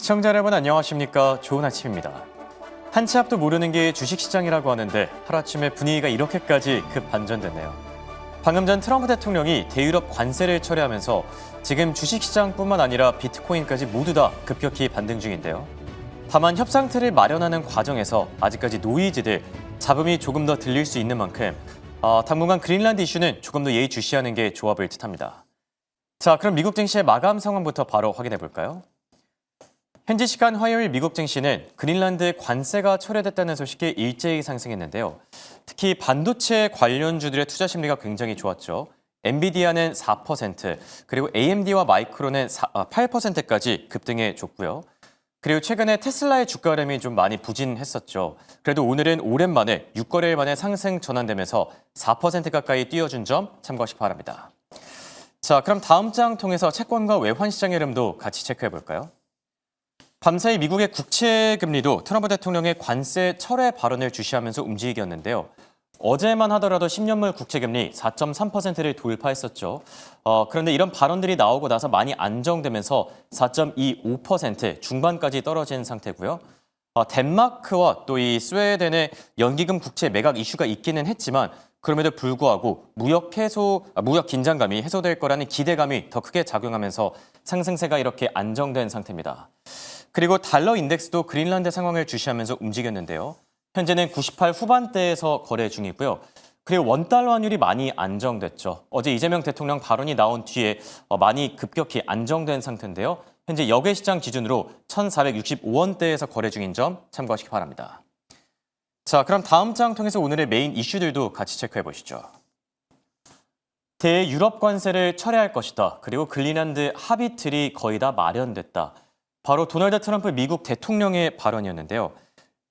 시청자 여러분 안녕하십니까? 좋은 아침입니다. 한 치 앞도 모르는 게 주식시장이라고 하는데 하루아침에 분위기가 이렇게까지 급 반전됐네요. 방금 전 트럼프 대통령이 대유럽 관세를 철회하면서 지금 주식시장뿐만 아니라 비트코인까지 모두 다 급격히 반등 중인데요. 다만 협상틀을 마련하는 과정에서 아직까지 노이즈들, 잡음이 조금 더 들릴 수 있는 만큼 당분간 그린란드 이슈는 조금 더 예의주시하는 게 좋아 보일 듯합니다. 자, 그럼 미국 증시의 마감 상황부터 바로 확인해 볼까요? 현지 시간 화요일 미국 증시는 그린란드 관세가 철회됐다는 소식에 일제히 상승했는데요. 특히 반도체 관련주들의 투자 심리가 굉장히 좋았죠. 엔비디아는 4%, 그리고 AMD와 마이크론은 8%까지 급등해 줬고요. 그리고 최근에 테슬라의 주가 흐름이 좀 많이 부진했었죠. 그래도 오늘은 오랜만에 6거래일 만에 상승 전환되면서 4% 가까이 뛰어준 점 참고하시기 바랍니다. 자, 그럼 다음 장 통해서 채권과 외환 시장의 흐름도 같이 체크해 볼까요? 밤사이 미국의 국채 금리도 트럼프 대통령의 관세 철회 발언을 주시하면서 움직였는데요. 어제만 하더라도 10년물 국채 금리 4.3%를 돌파했었죠. 그런데 이런 발언들이 나오고 나서 많이 안정되면서 4.25% 중반까지 떨어진 상태고요. 덴마크와 또 이 스웨덴의 연기금 국채 매각 이슈가 있기는 했지만 그럼에도 불구하고 무역 긴장감이 해소될 거라는 기대감이 더 크게 작용하면서 상승세가 이렇게 안정된 상태입니다. 그리고 달러 인덱스도 그린란드 상황을 주시하면서 움직였는데요. 현재는 98 후반대에서 거래 중이고요. 그리고 원달러 환율이 많이 안정됐죠. 어제 이재명 대통령 발언이 나온 뒤에 많이 급격히 안정된 상태인데요. 현재 역외 시장 기준으로 1,465원대에서 거래 중인 점 참고하시기 바랍니다. 자, 그럼 다음 장 통해서 오늘의 메인 이슈들도 같이 체크해 보시죠. 대유럽 관세를 철회할 것이다. 그리고 그린란드 합의틀이 거의 다 마련됐다. 바로 도널드 트럼프 미국 대통령의 발언이었는데요.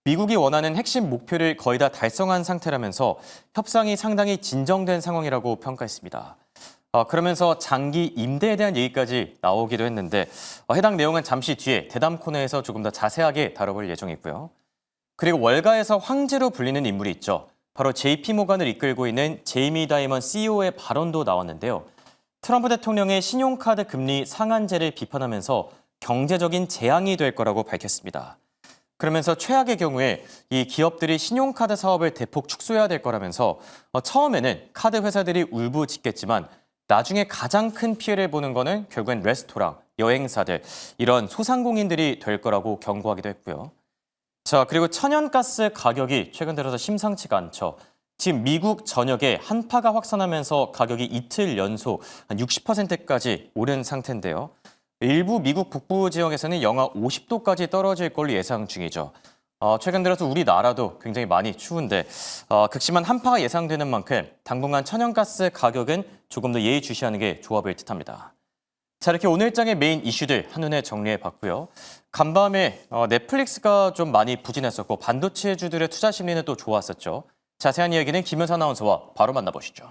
미국이 원하는 핵심 목표를 거의 다 달성한 상태라면서 협상이 상당히 진정된 상황이라고 평가했습니다. 그러면서 장기 임대에 대한 얘기까지 나오기도 했는데 해당 내용은 잠시 뒤에 대담 코너에서 조금 더 자세하게 다뤄볼 예정이고요. 그리고 월가에서 황제로 불리는 인물이 있죠. 바로 JP모간을 이끌고 있는 제이미 다이먼 CEO의 발언도 나왔는데요. 트럼프 대통령의 신용카드 금리 상한제를 비판하면서 경제적인 재앙이 될 거라고 밝혔습니다. 그러면서 최악의 경우에 이 기업들이 신용카드 사업을 대폭 축소해야 될 거라면서 처음에는 카드 회사들이 울부짖겠지만 나중에 가장 큰 피해를 보는 거는 결국엔 레스토랑, 여행사들, 이런 소상공인들이 될 거라고 경고하기도 했고요. 자, 그리고 천연가스 가격이 최근 들어서 심상치가 않죠. 지금 미국 전역에 한파가 확산하면서 가격이 이틀 연속 한 60%까지 오른 상태인데요. 일부 미국 북부 지역에서는 영하 50도까지 떨어질 걸로 예상 중이죠. 최근 들어서 우리나라도 굉장히 많이 추운데 극심한 한파가 예상되는 만큼 당분간 천연가스 가격은 조금 더 예의주시하는 게 좋아 보일 듯합니다. 자, 이렇게 오늘장의 메인 이슈들 한눈에 정리해봤고요. 간밤에 넷플릭스가 좀 많이 부진했었고 반도체주들의 투자 심리는 또 좋았었죠. 자세한 이야기는 김현사 아나운서와 바로 만나보시죠.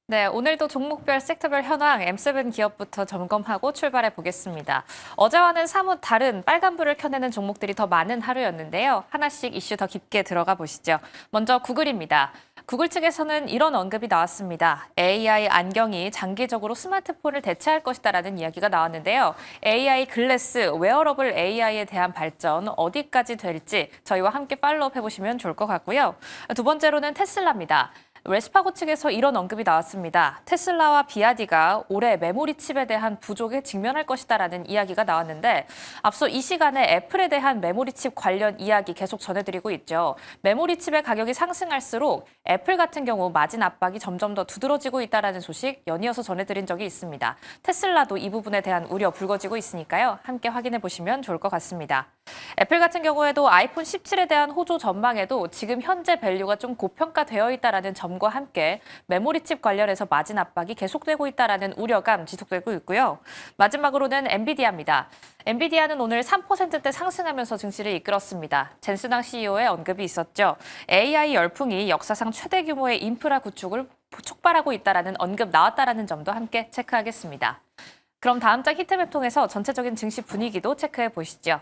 네, 오늘도 종목별 섹터별 현황 M7 기업부터 점검하고 출발해 보겠습니다. 어제와는 사뭇 다른 빨간불을 켜내는 종목들이 더 많은 하루였는데요. 하나씩 이슈 더 깊게 들어가 보시죠. 먼저 구글입니다. 구글 측에서는 이런 언급이 나왔습니다. AI 안경이 장기적으로 스마트폰을 대체할 것이다라는 이야기가 나왔는데요. AI 글래스, 웨어러블 AI에 대한 발전 어디까지 될지 저희와 함께 팔로우업 해보시면 좋을 것 같고요. 두 번째로는 테슬라입니다. 웰스파고 측에서 이런 언급이 나왔습니다. 테슬라와 비아디가 올해 메모리 칩에 대한 부족에 직면할 것이다라는 이야기가 나왔는데 앞서 이 시간에 애플에 대한 메모리 칩 관련 이야기 계속 전해드리고 있죠. 메모리 칩의 가격이 상승할수록 애플 같은 경우 마진 압박이 점점 더 두드러지고 있다라는 소식 연이어서 전해드린 적이 있습니다. 테슬라도 이 부분에 대한 우려 불거지고 있으니까요. 함께 확인해 보시면 좋을 것 같습니다. 애플 같은 경우에도 아이폰 17에 대한 호조 전망에도 지금 현재 밸류가 좀 고평가되어 있다라는 점과 함께 메모리 칩 관련해서 마진 압박이 계속되고 있다라는 우려감 지속되고 있고요. 마지막으로는 엔비디아입니다. 엔비디아는 오늘 3%대 상승하면서 증시를 이끌었습니다. 젠스당 CEO의 언급이 있었죠. AI 열풍이 역사상 최대 규모의 인프라 구축을 촉발하고 있다라는 언급 나왔다라는 점도 함께 체크하겠습니다. 그럼 다음 장 히트맵 통해서 전체적인 증시 분위기도 체크해 보시죠.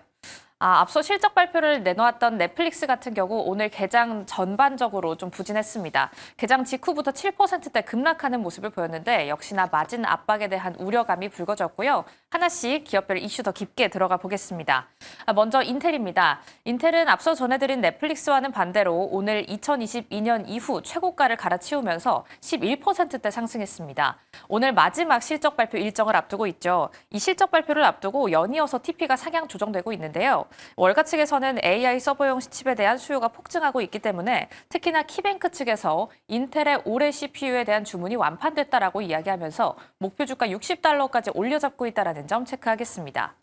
앞서 실적 발표를 내놓았던 넷플릭스 같은 경우 오늘 개장 전반적으로 좀 부진했습니다. 개장 직후부터 7%대 급락하는 모습을 보였는데 역시나 마진 압박에 대한 우려감이 불거졌고요. 하나씩 기업별 이슈 더 깊게 들어가 보겠습니다. 먼저 인텔입니다. 인텔은 앞서 전해드린 넷플릭스와는 반대로 오늘 2022년 이후 최고가를 갈아치우면서 11%대 상승했습니다. 오늘 마지막 실적 발표 일정을 앞두고 있죠. 이 실적 발표를 앞두고 연이어서 TP가 상향 조정되고 있는데요. 월가 측에서는 AI 서버용 칩에 대한 수요가 폭증하고 있기 때문에 특히나 키뱅크 측에서 인텔의 올해 CPU에 대한 주문이 완판됐다라고 이야기하면서 목표 주가 60달러까지 올려잡고 있다는 점 체크하겠습니다.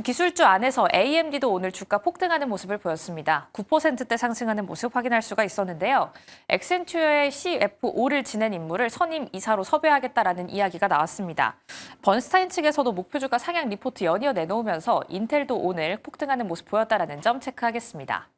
기술주 안에서 AMD도 오늘 주가 폭등하는 모습을 보였습니다. 9%대 상승하는 모습 확인할 수가 있었는데요. 엑센튜어의 CFO를 지낸 인물을 선임 이사로 섭외하겠다라는 이야기가 나왔습니다. 번스타인 측에서도 목표 주가 상향 리포트 연이어 내놓으면서 인텔도 오늘 폭등하는 모습 보였다라는 점 체크하겠습니다.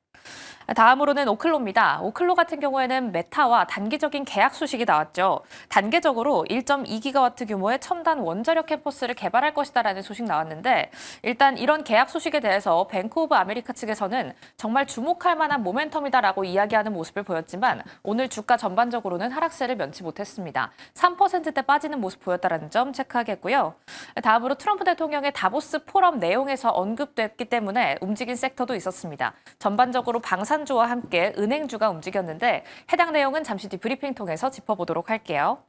다음으로는 오클로입니다. 오클로 같은 경우에는 메타와 단기적인 계약 소식이 나왔죠. 단계적으로 1.2기가와트 규모의 첨단 원자력 캠퍼스를 개발할 것이다라는 소식 나왔는데 일단 이런 계약 소식에 대해서 뱅크 오브 아메리카 측에서는 정말 주목할 만한 모멘텀이다라고 이야기하는 모습을 보였지만 오늘 주가 전반적으로는 하락세를 면치 못했습니다. 3%대 빠지는 모습 보였다라는 점 체크하겠고요. 다음으로 트럼프 대통령의 다보스 포럼 내용에서 언급됐기 때문에 움직인 섹터도 있었습니다. 전반적으로 방산주와 함께 은행주가 움직였는데 해당 내용은 잠시 뒤 브리핑 통해서 짚어보도록 할게요.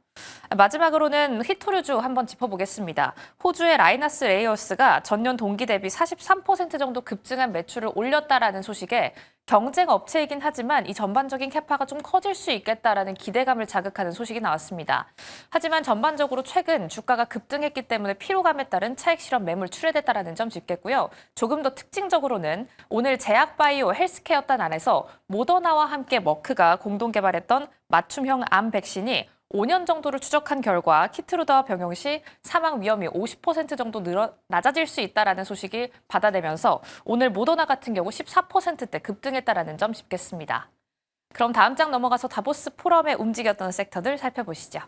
마지막으로는 히토류주 한번 짚어보겠습니다. 호주의 라이나스 레이어스가 전년 동기 대비 43% 정도 급증한 매출을 올렸다라는 소식에 경쟁 업체이긴 하지만 이 전반적인 캐파가 좀 커질 수 있겠다라는 기대감을 자극하는 소식이 나왔습니다. 하지만 전반적으로 최근 주가가 급등했기 때문에 피로감에 따른 차익 실현 매물 출회됐다라는 점 짚겠고요. 조금 더 특징적으로는 오늘 제약바이오 헬스케어단 안에서 모더나와 함께 머크가 공동 개발했던 맞춤형 암 백신이 5년 정도를 추적한 결과 키트루다와 병용 시 사망 위험이 50% 정도 낮아질 수 있다라는 소식이 받아내면서 오늘 모더나 같은 경우 14%대 급등했다라는 점 짚겠습니다. 그럼 다음 장 넘어가서 다보스 포럼에 움직였던 섹터들 살펴보시죠.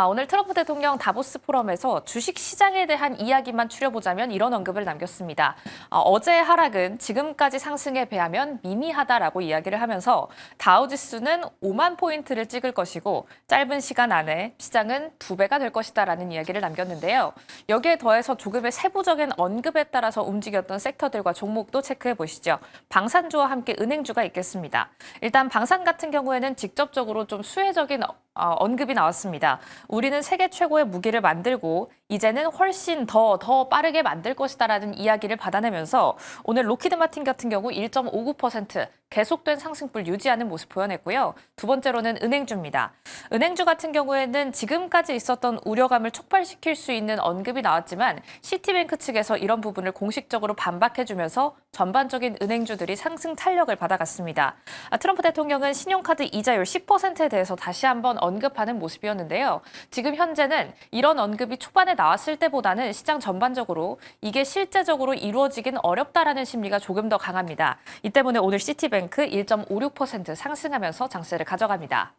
오늘 트럼프 대통령 다보스 포럼에서 주식 시장에 대한 이야기만 추려보자면 이런 언급을 남겼습니다. 어제의 하락은 지금까지 상승에 비하면 미미하다라고 이야기를 하면서 다우지수는 5만 포인트를 찍을 것이고 짧은 시간 안에 시장은 2배가 될 것이다라는 이야기를 남겼는데요. 여기에 더해서 조금의 세부적인 언급에 따라서 움직였던 섹터들과 종목도 체크해 보시죠. 방산주와 함께 은행주가 있겠습니다. 일단 방산 같은 경우에는 직접적으로 좀 수혜적인 언급이 나왔습니다. 우리는 세계 최고의 무기를 만들고 이제는 훨씬 더 빠르게 만들 것이다라는 이야기를 받아내면서 오늘 로키드 마틴 같은 경우 1.59% 계속된 상승폭을 유지하는 모습 보여냈고요. 두 번째로는 은행주입니다. 은행주 같은 경우에는 지금까지 있었던 우려감을 촉발시킬 수 있는 언급이 나왔지만 시티뱅크 측에서 이런 부분을 공식적으로 반박해주면서 전반적인 은행주들이 상승 탄력을 받아갔습니다. 트럼프 대통령은 신용카드 이자율 10%에 대해서 다시 한번 언급하는 모습이었는데요. 지금 현재는 이런 언급이 초반에 나왔을 때보다는 시장 전반적으로 이게 실제적으로 이루어지긴 어렵다라는 심리가 조금 더 강합니다. 이 때문에 오늘 시티뱅크 1.56% 상승하면서 장세를 가져갑니다.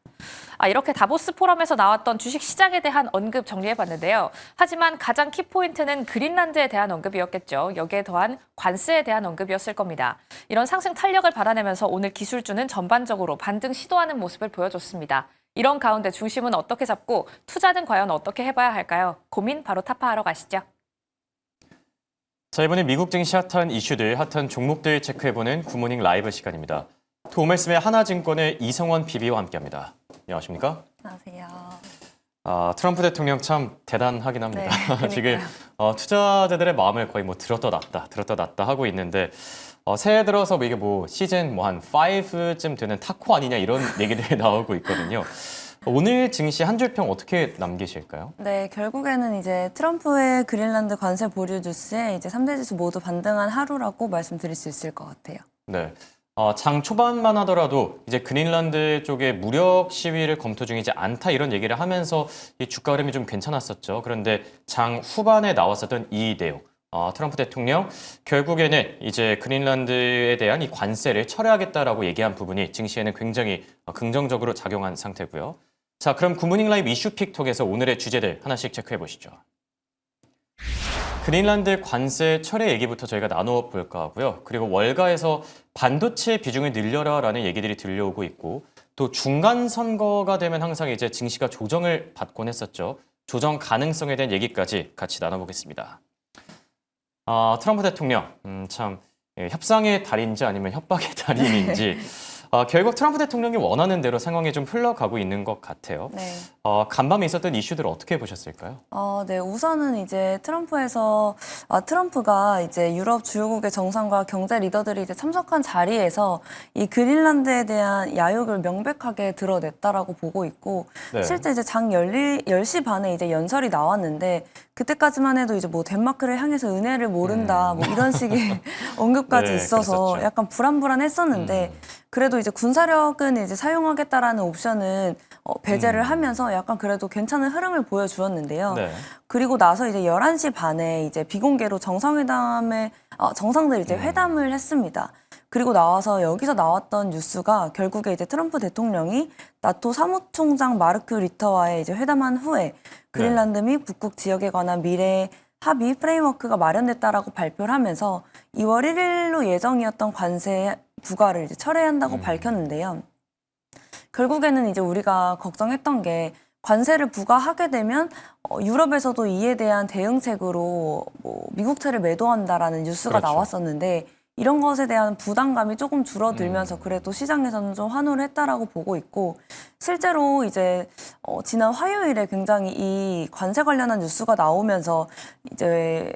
이렇게 다보스 포럼에서 나왔던 주식 시장에 대한 언급 정리해봤는데요. 하지만 가장 키포인트는 그린란드에 대한 언급이었겠죠. 여기에 더한 관세에 대한 언급이었을 겁니다. 이런 상승 탄력을 받아내면서 오늘 기술주는 전반적으로 반등 시도하는 모습을 보여줬습니다. 이런 가운데 중심은 어떻게 잡고 투자는 과연 어떻게 해봐야 할까요? 고민 바로 타파하러 가시죠. 자, 이번에 미국 증시 핫한 이슈들, 핫한 종목들 체크해보는 굿모닝 라이브 시간입니다. 도움말씀의 하나증권의 이성원 PB와 함께합니다. 안녕하십니까? 안녕하세요. 트럼프 대통령 참 대단하긴 합니다. 네, 지금 투자자들의 마음을 거의 들었다 놨다 하고 있는데 새해 들어서 이게 시즌 한 5쯤 되는 타코 아니냐 이런 얘기들이 나오고 있거든요. 오늘 증시 한 줄 평 어떻게 남기실까요? 네, 결국에는 이제 트럼프의 그린란드 관세 보류 뉴스에 이제 3대 지수 모두 반등한 하루라고 말씀드릴 수 있을 것 같아요. 네. 장 초반만 하더라도 이제 그린란드 쪽에 무력 시위를 검토 중이지 않다 이런 얘기를 하면서 이 주가 흐름이 좀 괜찮았었죠. 그런데 장 후반에 나왔었던 이 내용. 트럼프 대통령 결국에는 이제 그린란드에 대한 이 관세를 철회하겠다라고 얘기한 부분이 증시에는 굉장히 긍정적으로 작용한 상태고요. 자, 그럼 굿모닝 라이브 이슈픽톡에서 오늘의 주제들 하나씩 체크해 보시죠. 그린란드 관세 철회 얘기부터 저희가 나눠볼까 하고요. 그리고 월가에서 반도체 비중을 늘려라라는 얘기들이 들려오고 있고 또 중간 선거가 되면 항상 이제 증시가 조정을 받곤 했었죠. 조정 가능성에 대한 얘기까지 같이 나눠보겠습니다. 트럼프 대통령 참 협상의 달인지 아니면 협박의 달인인지 결국 트럼프 대통령이 원하는 대로 상황이 좀 흘러가고 있는 것 같아요. 네. 간밤에 있었던 이슈들 어떻게 보셨을까요? 네, 우선은 이제 트럼프가 이제 유럽 주요국의 정상과 경제 리더들이 이제 참석한 자리에서 이 그린란드에 대한 야욕을 명백하게 드러냈다라고 보고 있고, 네. 실제 이제 10시 반에 이제 연설이 나왔는데, 그때까지만 해도 이제 뭐 덴마크를 향해서 은혜를 모른다, 뭐 이런 식의 언급까지 네, 있어서 그랬었죠. 약간 불안했었는데, 그래도 이제 군사력은 이제 사용하겠다라는 옵션은 배제를 하면서 약간 그래도 괜찮은 흐름을 보여주었는데요. 네. 그리고 나서 이제 11시 반에 이제 비공개로 정상들이 이제 회담을 했습니다. 그리고 나와서 여기서 나왔던 뉴스가 결국에 이제 트럼프 대통령이 나토 사무총장 마르크 리터와의 이제 회담한 후에 그린란드 및 북극 지역에 관한 미래 합의 프레임워크가 마련됐다라고 발표를 하면서 2월 1일로 예정이었던 관세 부과를 이제 철회한다고 밝혔는데요. 결국에는 이제 우리가 걱정했던 게 관세를 부과하게 되면 유럽에서도 이에 대한 대응책으로 뭐 미국 채를 매도한다라는 뉴스가 그렇죠. 나왔었는데 이런 것에 대한 부담감이 조금 줄어들면서 그래도 시장에서는 좀 환호를 했다라고 보고 있고 실제로 이제 지난 화요일에 굉장히 이 관세 관련한 뉴스가 나오면서 이제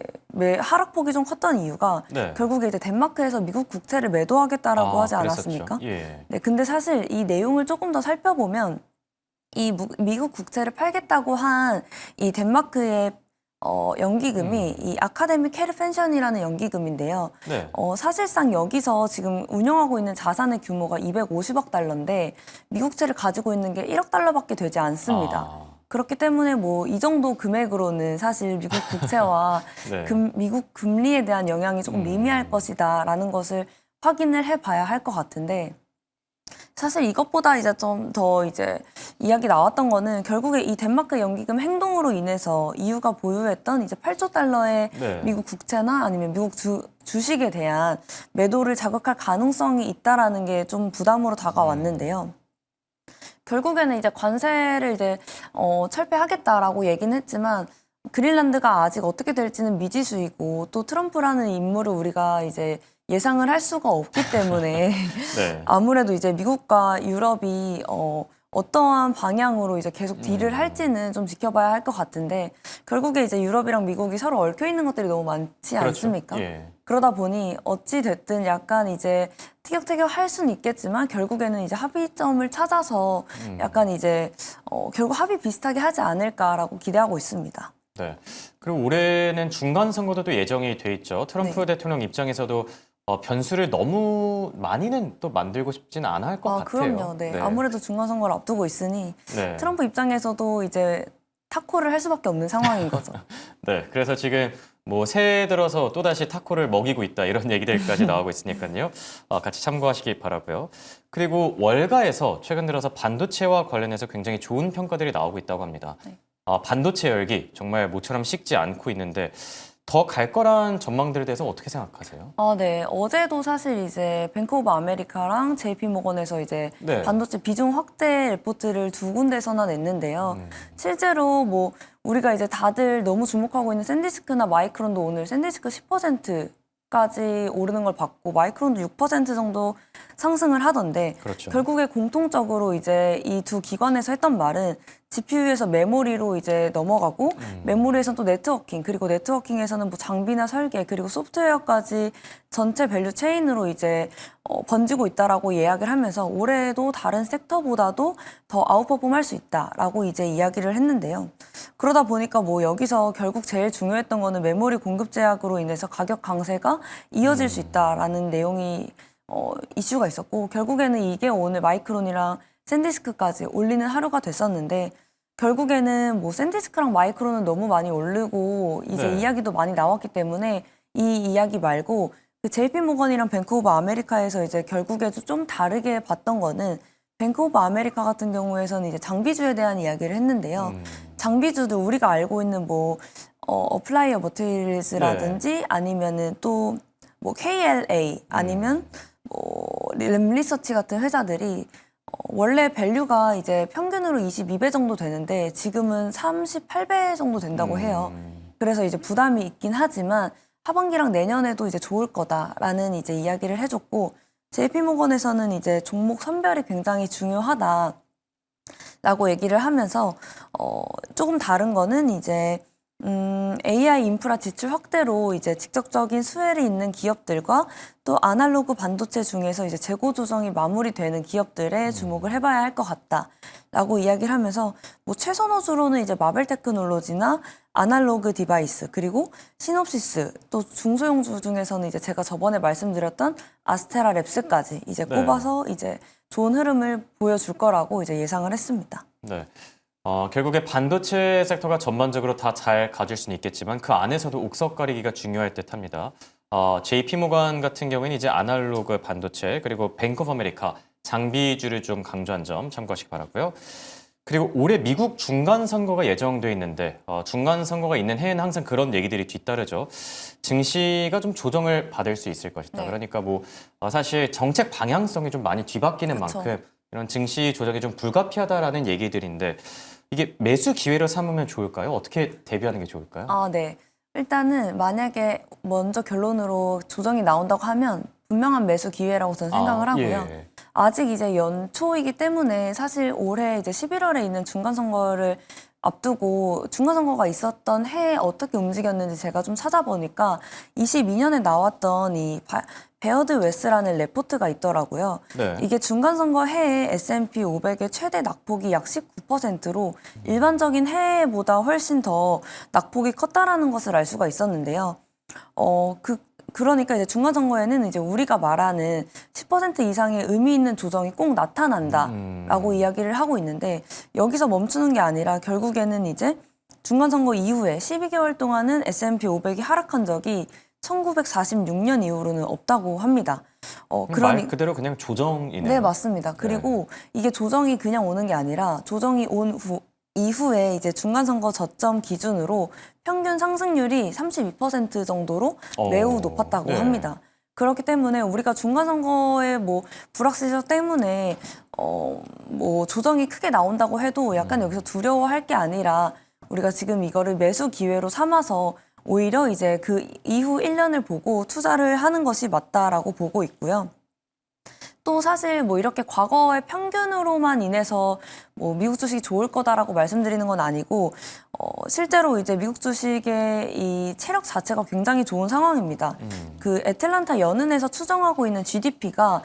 하락폭이 좀 컸던 이유가 네. 결국에 이제 덴마크에서 미국 국채를 매도하겠다라고 하지 그랬었죠. 않았습니까? 예. 네, 근데 사실 이 내용을 조금 더 살펴보면 이 미국 국채를 팔겠다고 한 이 덴마크의 연기금이 이 아카데미 캐르 펜션이라는 연기금인데요. 네. 사실상 여기서 지금 운영하고 있는 자산의 규모가 250억 달러인데 미국채를 가지고 있는 게 1억 달러밖에 되지 않습니다. 그렇기 때문에 뭐 이 정도 금액으로는 사실 미국 국채와 네. 미국 금리에 대한 영향이 조금 미미할 것이다라는 것을 확인을 해봐야 할 것 같은데 사실 이것보다 이제 좀 더 이제 이야기 나왔던 거는 결국에 이 덴마크 연기금 행동으로 인해서 EU가 보유했던 이제 8조 달러의 네. 미국 국채나 아니면 미국 주식에 대한 매도를 자극할 가능성이 있다라는 게 좀 부담으로 다가왔는데요. 결국에는 이제 관세를 이제 철폐하겠다라고 얘기는 했지만 그린란드가 아직 어떻게 될지는 미지수이고 또 트럼프라는 인물을 우리가 이제 예상을 할 수가 없기 때문에 네. 아무래도 이제 미국과 유럽이 어떠한 방향으로 이제 계속 딜을 할지는 좀 지켜봐야 할 것 같은데 결국에 이제 유럽이랑 미국이 서로 얽혀 있는 것들이 너무 많지 그렇죠. 않습니까? 예. 그러다 보니 어찌 됐든 약간 이제 티격태격 할 수는 있겠지만 결국에는 이제 합의점을 찾아서 약간 이제 결국 합의 비슷하게 하지 않을까라고 기대하고 있습니다. 네. 그리고 올해는 중간 선거도 또 예정이 돼 있죠. 트럼프 네. 대통령 입장에서도 변수를 너무 많이는 또 만들고 싶지는 않아 할 것 같아요. 그럼요. 네. 아무래도 중간선거를 앞두고 있으니 네. 트럼프 입장에서도 이제 타코를 할 수밖에 없는 상황인 거죠. 네. 그래서 지금 뭐 새해 들어서 또다시 타코를 먹이고 있다 이런 얘기들까지 나오고 있으니까요. 같이 참고하시기 바라고요. 그리고 월가에서 최근 들어서 반도체와 관련해서 굉장히 좋은 평가들이 나오고 있다고 합니다. 네. 반도체 열기 정말 모처럼 식지 않고 있는데 더 갈 거란 전망들에 대해서 어떻게 생각하세요? 네. 어제도 사실 이제 뱅크 오브 아메리카랑 JP 모건에서 이제 네. 반도체 비중 확대 리포트를 두 군데서나 냈는데요. 실제로 뭐 우리가 이제 다들 너무 주목하고 있는 샌디스크나 마이크론도 오늘 샌디스크 10%까지 오르는 걸 봤고 마이크론도 6% 정도 상승을 하던데 그렇죠. 결국에 공통적으로 이제 이 두 기관에서 했던 말은 GPU에서 메모리로 이제 넘어가고 메모리에서는 또 네트워킹 그리고 네트워킹에서는 뭐 장비나 설계 그리고 소프트웨어까지 전체 밸류 체인으로 이제 번지고 있다라고 이야기를 하면서 올해도 다른 섹터보다도 더 아웃퍼폼할 수 있다라고 이제 이야기를 했는데요. 그러다 보니까 뭐 여기서 결국 제일 중요했던 거는 메모리 공급 제약으로 인해서 가격 강세가 이어질 수 있다라는 내용이 이슈가 있었고 결국에는 이게 오늘 마이크론이랑 샌디스크까지 올리는 하루가 됐었는데 결국에는 뭐 샌디스크랑 마이크론은 너무 많이 오르고 이제 네. 이야기도 많이 나왔기 때문에 이 이야기 말고 그 JP 모건이랑 뱅크 오브 아메리카에서 이제 결국에 좀 다르게 봤던 거는 뱅크 오브 아메리카 같은 경우에서는 이제 장비주에 대한 이야기를 했는데요. 장비주도 우리가 알고 있는 뭐 어플라이어 머티리얼즈라든지 아니면은 또 뭐 KLA 아니면 뭐 램리서치 같은 회사들이 원래 밸류가 이제 평균으로 22배 정도 되는데 지금은 38배 정도 된다고 해요. 그래서 이제 부담이 있긴 하지만 하반기랑 내년에도 이제 좋을 거다라는 이제 이야기를 해줬고 JP모건에서는 이제 종목 선별이 굉장히 중요하다라고 얘기를 하면서 조금 다른 거는 이제 AI 인프라 지출 확대로 이제 직접적인 수혜를 있는 기업들과 또 아날로그 반도체 중에서 이제 재고 조정이 마무리되는 기업들에 주목을 해봐야 할 것 같다라고 이야기를 하면서 뭐 최선호주로는 이제 마벨 테크놀로지나 아날로그 디바이스 그리고 시놉시스 또 중소형주 중에서는 이제 제가 저번에 말씀드렸던 아스테라 랩스까지 이제 네. 꼽아서 이제 좋은 흐름을 보여줄 거라고 이제 예상을 했습니다. 네. 결국에 반도체 섹터가 전반적으로 다 잘 가질 수는 있겠지만 그 안에서도 옥석 가리기가 중요할 듯합니다. JP모건 같은 경우에는 이제 아날로그 반도체 그리고 뱅크 오브 아메리카 장비주를 좀 강조한 점 참고하시기 바라고요. 그리고 올해 미국 중간 선거가 예정돼 있는데 중간 선거가 있는 해에는 항상 그런 얘기들이 뒤따르죠. 증시가 좀 조정을 받을 수 있을 것이다. 네. 그러니까 뭐 사실 정책 방향성이 좀 많이 뒤바뀌는 그렇죠. 만큼 이런 증시 조정이 좀 불가피하다라는 얘기들인데 이게 매수 기회로 삼으면 좋을까요? 어떻게 대비하는 게 좋을까요? 네. 일단은 만약에 먼저 결론으로 조정이 나온다고 하면 분명한 매수 기회라고 저는 생각을 하고요. 예. 아직 이제 연초이기 때문에 사실 올해 이제 11월에 있는 중간선거를 앞두고 중간선거가 있었던 해에 어떻게 움직였는지 제가 좀 찾아보니까 22년에 나왔던 이 베어드 웨스라는 레포트가 있더라고요. 네. 이게 중간선거 해에 S&P 500의 최대 낙폭이 약 19%로 일반적인 해보다 훨씬 더 낙폭이 컸다라는 것을 알 수가 있었는데요. 그러니까 이제 중간선거에는 이제 우리가 말하는 10% 이상의 의미 있는 조정이 꼭 나타난다라고 이야기를 하고 있는데 여기서 멈추는 게 아니라 결국에는 이제 중간선거 이후에 12개월 동안은 S&P 500이 하락한 적이 1946년 이후로는 없다고 합니다. 말 그대로 그냥 조정이네요. 네, 맞습니다. 그리고 이게 조정이 그냥 오는 게 아니라 조정이 온 이후에 이제 중간선거 저점 기준으로 평균 상승률이 32% 정도로 매우 높았다고 합니다. 그렇기 때문에 우리가 중간선거의 뭐 불확실성 때문에 뭐 조정이 크게 나온다고 해도 약간 여기서 두려워할 게 아니라 우리가 지금 이거를 매수 기회로 삼아서 오히려 이제 그 이후 1년을 보고 투자를 하는 것이 맞다라고 보고 있고요. 또 사실 뭐 이렇게 과거의 평균으로만 인해서 뭐 미국 주식이 좋을 거다라고 말씀드리는 건 아니고 실제로 이제 미국 주식의 이 체력 자체가 굉장히 좋은 상황입니다. 그 애틀란타 연은에서 추정하고 있는 GDP가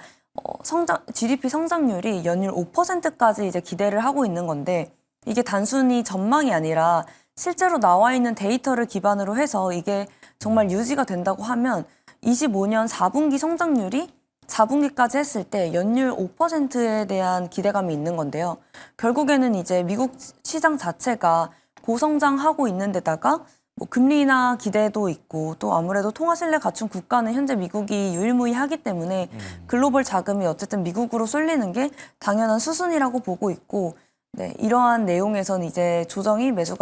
GDP 성장률이 연율 5%까지 이제 기대를 하고 있는 건데 이게 단순히 전망이 아니라 실제로 나와 있는 데이터를 기반으로 해서 이게 정말 유지가 된다고 하면 25년 4분기 성장률이 4분기까지 했을 때 연율 5%에 대한 기대감이 있는 건데요. 결국에는 이제 미국 시장 자체가 고성장하고 있는 데다가 뭐 금리나 기대도 있고 또 아무래도 통화 신뢰 갖춘 국가는 현재 미국이 유일무이하기 때문에 글로벌 자금이 어쨌든 미국으로 쏠리는 게 당연한 수순이라고 보고 있고 네, 이러한 내용에서는 이제 조정이 매수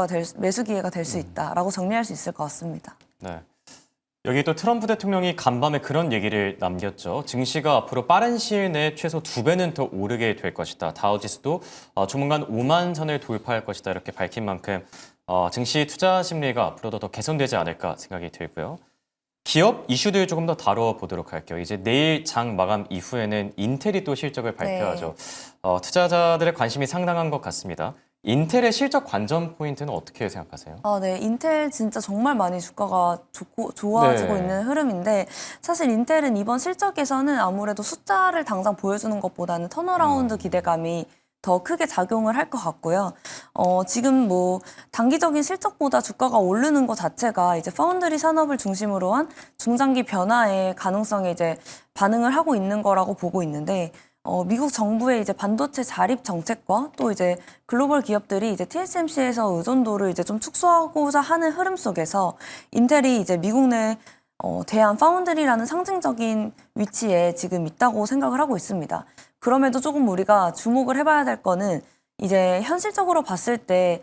기회가 될 수 있다라고 정리할 수 있을 것 같습니다. 네. 여기 또 트럼프 대통령이 간밤에 그런 얘기를 남겼죠. 증시가 앞으로 빠른 시일 내에 최소 2배는 더 오르게 될 것이다. 다우지수도 조만간 5만 선을 돌파할 것이다. 이렇게 밝힌 만큼 증시 투자 심리가 앞으로도 더 개선되지 않을까 생각이 들고요. 기업 이슈들 조금 더 다뤄보도록 할게요. 이제 내일 장 마감 이후에는 인텔이 또 실적을 발표하죠. 투자자들의 관심이 상당한 것 같습니다. 인텔의 실적 관전 포인트는 어떻게 생각하세요? 네. 인텔 진짜 정말 많이 주가가 좋아지고 있는 흐름인데 사실 인텔은 이번 실적에서는 아무래도 숫자를 당장 보여주는 것보다는 턴어라운드 기대감이 더 크게 작용을 할 것 같고요. 지금 뭐 단기적인 실적보다 주가가 오르는 것 자체가 이제 파운드리 산업을 중심으로 한 중장기 변화의 가능성에 이제 반응을 하고 있는 거라고 보고 있는데 미국 정부의 이제 반도체 자립 정책과 또 이제 글로벌 기업들이 이제 TSMC에서 의존도를 이제 좀 축소하고자 하는 흐름 속에서 인텔이 이제 미국 내 대한 파운드리라는 상징적인 위치에 지금 있다고 생각을 하고 있습니다. 그럼에도 조금 우리가 주목을 해봐야 될 거는 이제 현실적으로 봤을 때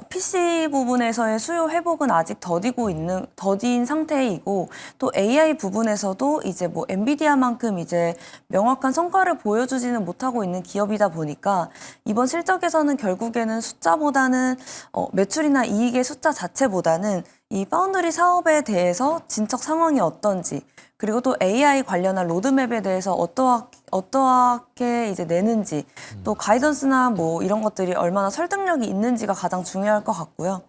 PC 부분에서의 수요 회복은 아직 더딘 상태이고 또 AI 부분에서도 이제 뭐 엔비디아만큼 이제 명확한 성과를 보여주지는 못하고 있는 기업이다 보니까 이번 실적에서는 결국에는 숫자보다는 매출이나 이익의 숫자 자체보다는 이 파운드리 사업에 대해서 진척 상황이 어떤지 그리고 또 AI 관련한 로드맵에 대해서 어떠하게 이제 내는지 또 가이던스나 뭐 이런 것들이 얼마나 설득력이 있는지가 가장 중요할 것 같고요.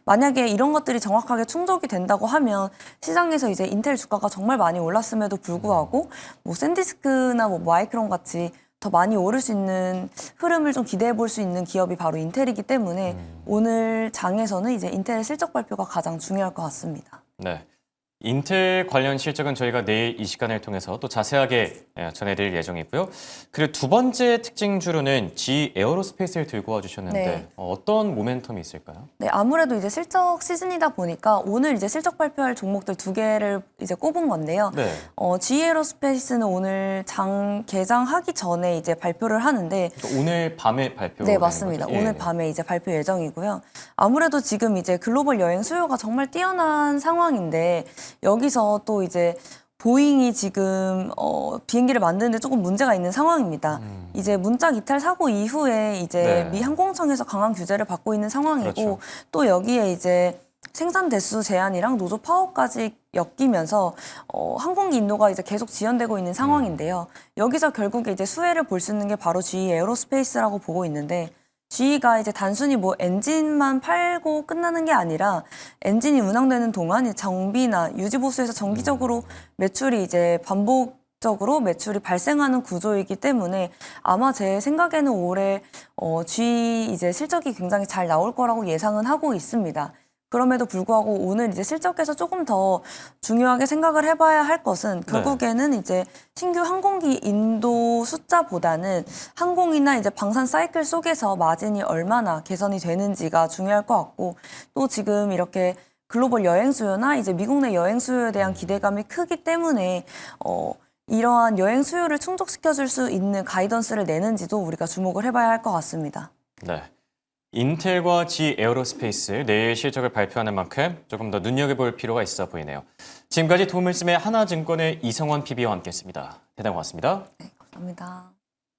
만약에 이런 것들이 정확하게 충족이 된다고 하면 시장에서 이제 인텔 주가가 정말 많이 올랐음에도 불구하고 뭐 샌디스크나 뭐 마이크론 같이 더 많이 오를 수 있는 흐름을 좀 기대해 볼 수 있는 기업이 바로 인텔이기 때문에 오늘 장에서는 이제 인텔의 실적 발표가 가장 중요할 것 같습니다. 네. 인텔 관련 실적은 저희가 내일 이 시간을 통해서 또 자세하게 전해드릴 예정이고요. 그리고 두 번째 특징주로는 GE 에어로스페이스를 들고 와주셨는데 네. 어떤 모멘텀이 있을까요? 네, 아무래도 이제 실적 시즌이다 보니까 오늘 이제 실적 발표할 종목들 두 개를 이제 꼽은 건데요. 네. GE 에어로스페이스는 오늘 장 개장하기 전에 이제 발표를 하는데 그러니까 오늘 밤에 발표. 네, 맞습니다. 오늘 밤에 이제 발표 예정이고요. 아무래도 지금 이제 글로벌 여행 수요가 정말 뛰어난 상황인데 여기서 또 이제 보잉이 지금 비행기를 만드는데 조금 문제가 있는 상황입니다. 이제 문짝 이탈 사고 이후에 이제 네. 미 항공청에서 강한 규제를 받고 있는 상황이고 그렇죠. 또 여기에 이제 생산 대수 제한이랑 노조 파업까지 엮이면서 항공기 인도가 이제 계속 지연되고 있는 상황인데요. 여기서 결국에 이제 수혜를 볼 수 있는 게 바로 GE 에어로스페이스라고 보고 있는데 GE가 이제 단순히 뭐 엔진만 팔고 끝나는 게 아니라 엔진이 운항되는 동안 정비나 유지 보수에서 정기적으로 매출이 이제 반복적으로 매출이 발생하는 구조이기 때문에 아마 제 생각에는 올해 GE 이제 실적이 굉장히 잘 나올 거라고 예상은 하고 있습니다. 그럼에도 불구하고 오늘 이제 실적에서 조금 더 중요하게 생각을 해봐야 할 것은 결국에는 이제 신규 항공기 인도 숫자보다는 항공이나 이제 방산 사이클 속에서 마진이 얼마나 개선이 되는지가 중요할 것 같고 또 지금 이렇게 글로벌 여행 수요나 이제 미국 내 여행 수요에 대한 기대감이 크기 때문에 이러한 여행 수요를 충족시켜줄 수 있는 가이던스를 내는지도 우리가 주목을 해봐야 할 것 같습니다. 네. 인텔과 GE 에어로스페이스 내일 실적을 발표하는 만큼 조금 더 눈여겨볼 필요가 있어 보이네요. 지금까지 도움을 쓰면 하나증권의 이성원 PB와 함께했습니다. 대단히 고맙습니다. 네, 감사합니다.